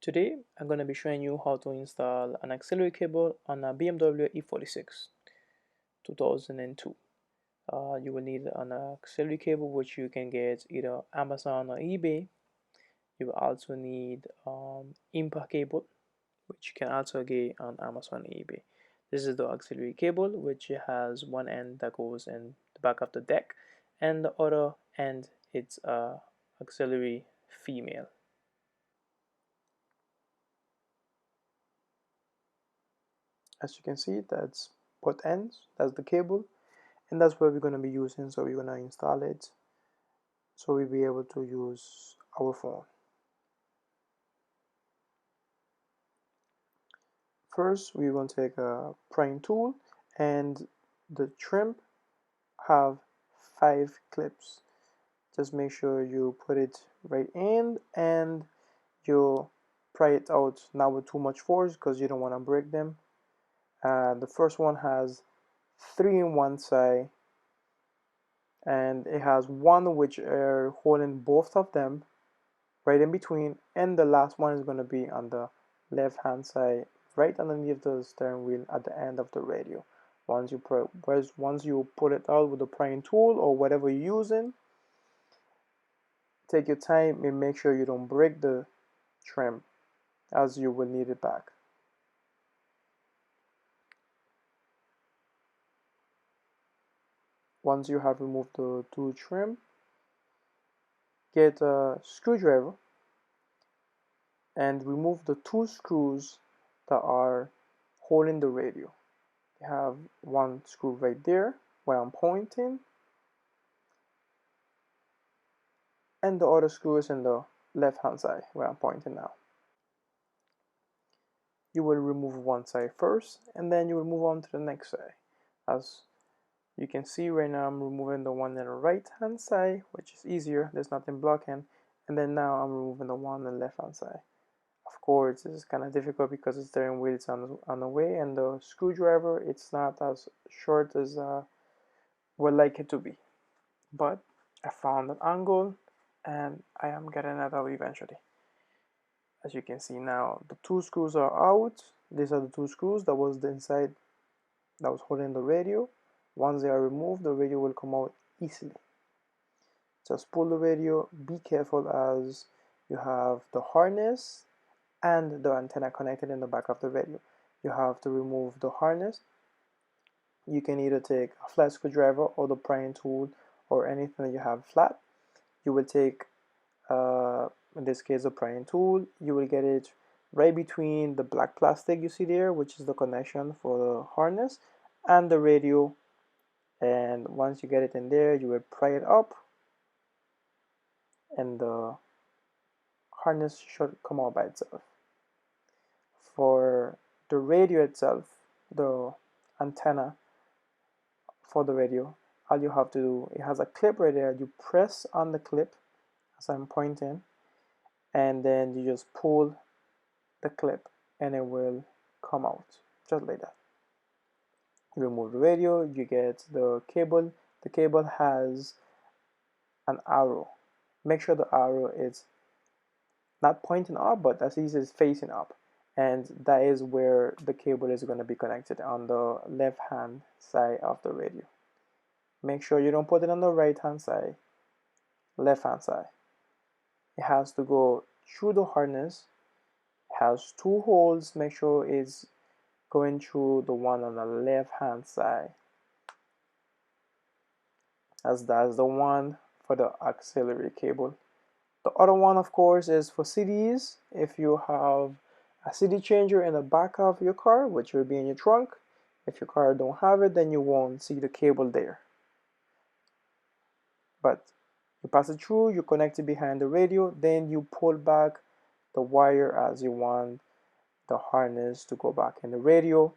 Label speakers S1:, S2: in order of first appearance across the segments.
S1: Today I'm going to be showing you how to install an auxiliary cable on a BMW E46 2002. You will need an auxiliary cable which you can get either Amazon or eBay. You will also need INPA cable which you can also get on Amazon or eBay. This is the auxiliary cable which has one end that goes in the back of the deck and the other end it's auxiliary female. As you can see, that's both ends, that's the cable, and that's what we're going to be using. So we're going to install it so we'll be able to use our phone. First we're going to take a prying tool, and the trim have 5 clips. Just make sure you put it right in and you pry it out, not with too much force because you don't want to break them. The first one has 3 in one side, and it has one which are holding both of them right in between, and the last one is going to be on the left hand side right underneath the steering wheel at the end of the radio. Once you pull it out with the prying tool or whatever you're using, take your time and make sure you don't break the trim, as you will need it back. Once you have removed the 2 trim, get a screwdriver and remove the 2 screws that are holding the radio. You have one screw right there where I'm pointing, and the other screw is in the left hand side where I'm pointing now. You will remove one side first, and then you will move on to the next side. As you can see right now, I'm removing the one on the right hand side, which is easier, there's nothing blocking, and then now I'm removing the one on the left hand side. Of course, this is kind of difficult because the steering wheel is on the way, and the screwdriver, it's not as short as would like it to be. But I found an angle, and I am getting it out eventually. As you can see now, the 2 screws are out. These are the 2 screws that was the inside that was holding the radio. Once they are removed, the radio will come out easily. Just pull the radio. Be careful as you have the harness and the antenna connected in the back of the radio. You have to remove the harness. You can either take a flat screwdriver or the prying tool or anything that you have flat. You will take, in this case, a prying tool. You will get it right between the black plastic you see there, which is the connection for the harness, and the radio. And once you get it in there, you will pry it up, and the harness should come out by itself. For the radio itself, the antenna for the radio, all you have to do, it has a clip right there. You press on the clip as I'm pointing, and then you just pull the clip and it will come out just like that. You remove the radio, you get the cable. The cable has an arrow. Make sure the arrow is not pointing up, but at least it's facing up, and that is where the cable is going to be connected, on the left hand side of the radio. Make sure you don't put it on the right hand side, left hand side. It has to go through the harness. It has 2 holes. Make sure it's going through the one on the left hand side, as that's the one for the auxiliary cable. The other one, of course, is for CDs. If you have a CD changer in the back of your car, which will be in your trunk, if your car don't have it, then you won't see the cable there. But you pass it through, you connect it behind the radio, then you pull back the wire as you want the harness to go back in the radio,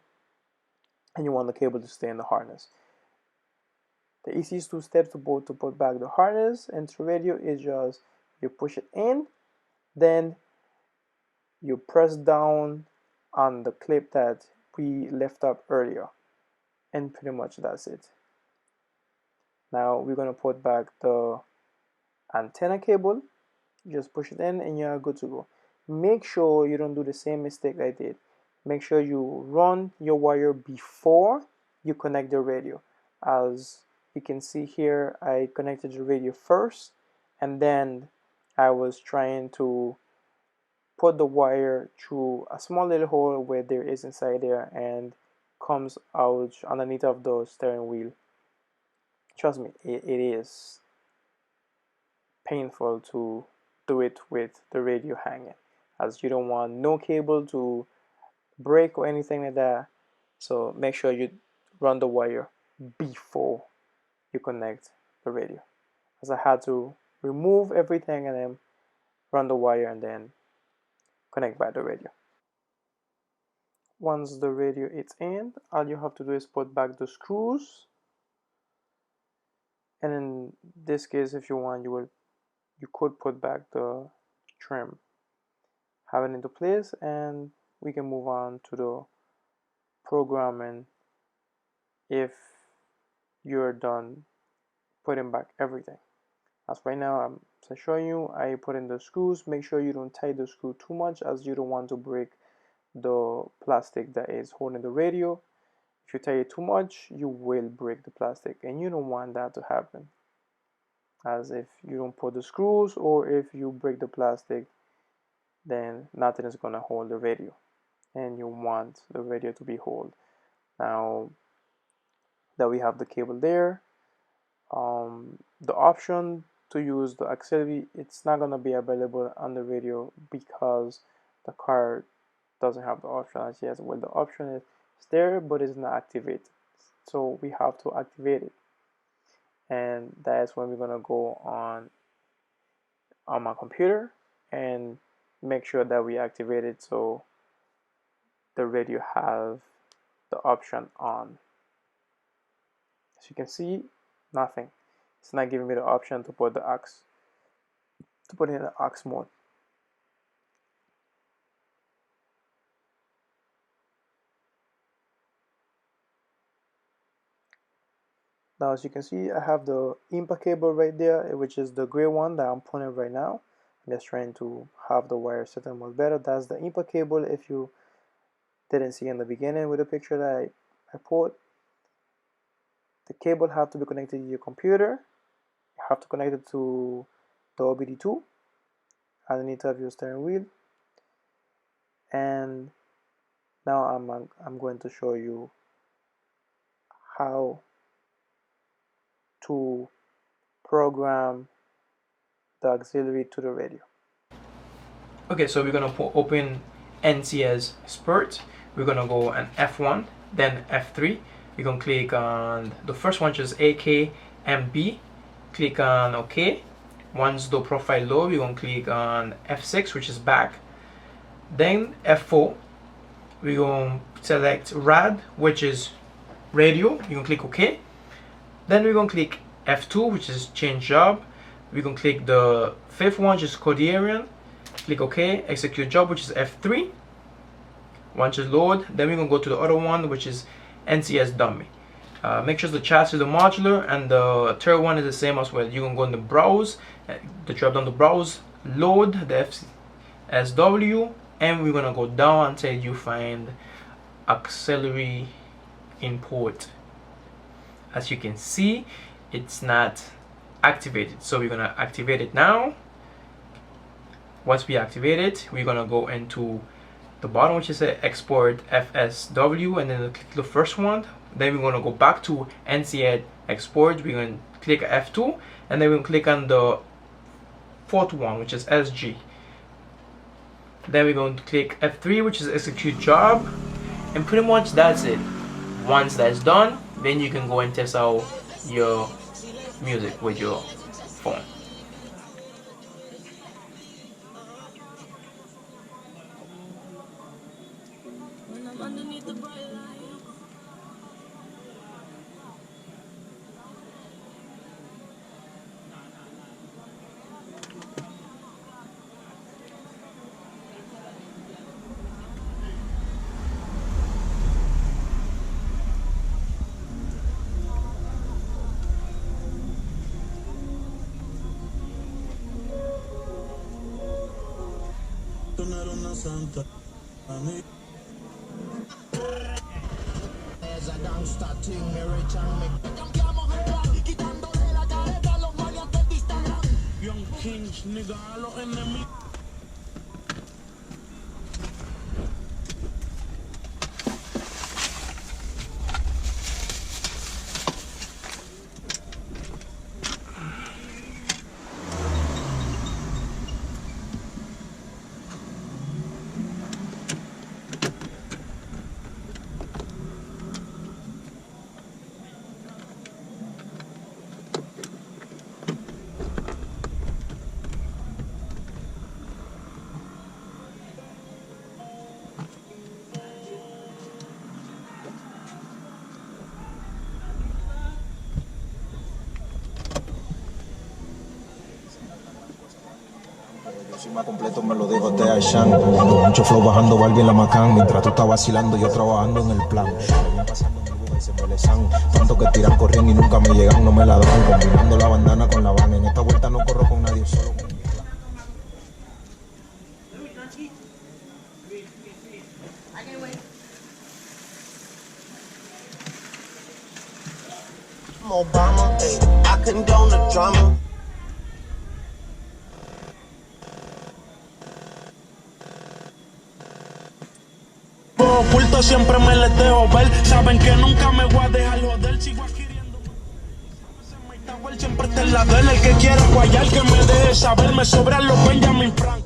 S1: and you want the cable to stay in the harness. The easiest 2 steps to put back the harness into the radio is just you push it in, then you press down on the clip that we left up earlier, and pretty much that's it. Now we're going to put back the antenna cable. You just push it in and you're good to go. make sure you don't do the same mistake I did. Make sure you run your wire before you connect the radio. As you can see here, I connected the radio first, and then I was trying to put the wire through a small little hole where there is inside there and comes out underneath of the steering wheel. Trust me, it is painful to do it with the radio hanging, as you don't want no cable to break or anything like that. So make sure you run the wire before you connect the radio, as I had to remove everything and then run the wire and then connect back the radio. Once the radio is in, all you have to do is put back the screws, and in this case, if you want, you could put back the trim, have it into place, and we can move on to the programming if you're done putting back everything. As right now, I'm showing you, I put in the screws. Make sure you don't tighten the screw too much, as you don't want to break the plastic that is holding the radio. If you tie it too much, you will break the plastic, and you don't want that to happen, as if you don't put the screws or if you break the plastic, then nothing is going to hold the radio, and you want the radio to be held. Now that we have the cable there, the option to use the auxiliary, it's not going to be available on the radio because the car doesn't have the option as yet. Well, the option is there, but it's not activated, so we have to activate it, and that's when we're going to go on my computer and make sure that we activate it so the radio have the option on. As you can see, nothing. It's not giving me the option to put the aux, to put in the aux mode. Now, as you can see, I have the INPA cable right there, which is the gray one that I'm pulling right now. I'm just trying to have the wire set up more better. That's the INPA cable. If you didn't see in the beginning with the picture that I put, the cable have to be connected to your computer. You have to connect it to the OBD2 underneath of your steering wheel. And now I'm going to show you how to program the auxiliary to the radio. Okay, so we're gonna open NCS Spurt. We're gonna go on F1, then F3. We're gonna click on the first one, which is AKMB. Click on OK. Once the profile load, we're gonna click on F6, which is back. Then F4, we're gonna select RAD, which is radio. You're gonna click OK. Then we're gonna click F2, which is change job. We're gonna click the fifth one, which is coherent. Click OK. Execute job, which is F3. Once it's load, then we're gonna go to the other one, which is NCS dummy. Make sure the chassis is the modular, and the third one is the same as well. You're gonna go in the browse, the drop down the browse, load the FSW, and we're gonna go down until you find auxiliary input. As you can see, it's not activated, so we're gonna activate it now. Once we activate it, we're gonna go into the bottom, which is a export FSW, and then click the first one. Then we're gonna go back to NCS export. We're gonna click F2, and then we're gonna click on the fourth one, which is SG. Then we're going to click F3, which is execute job, and pretty much that's it. Once that's done, then you can go and test out your music with your phone.
S2: Más completo me lo dijo T.A. Mucho flow bajando Barbie en la Macán. Mientras tú estás vacilando, yo trabajando en el plan. Me pasando mi buga y se me lesan. Tanto que tiran, corrían y nunca me llegan, no me la dan. Combinando la bandana con la van. En esta vuelta no corro con nadie, solo con mi plan.
S3: Obama, I condone the drama.
S4: Oculto siempre me les dejo ver. Saben que nunca me voy a dejar joder. Sigo adquiriendo. Siempre está en la del. El que quiera guayar que me deje saber. Me sobran los Benjamin Frank.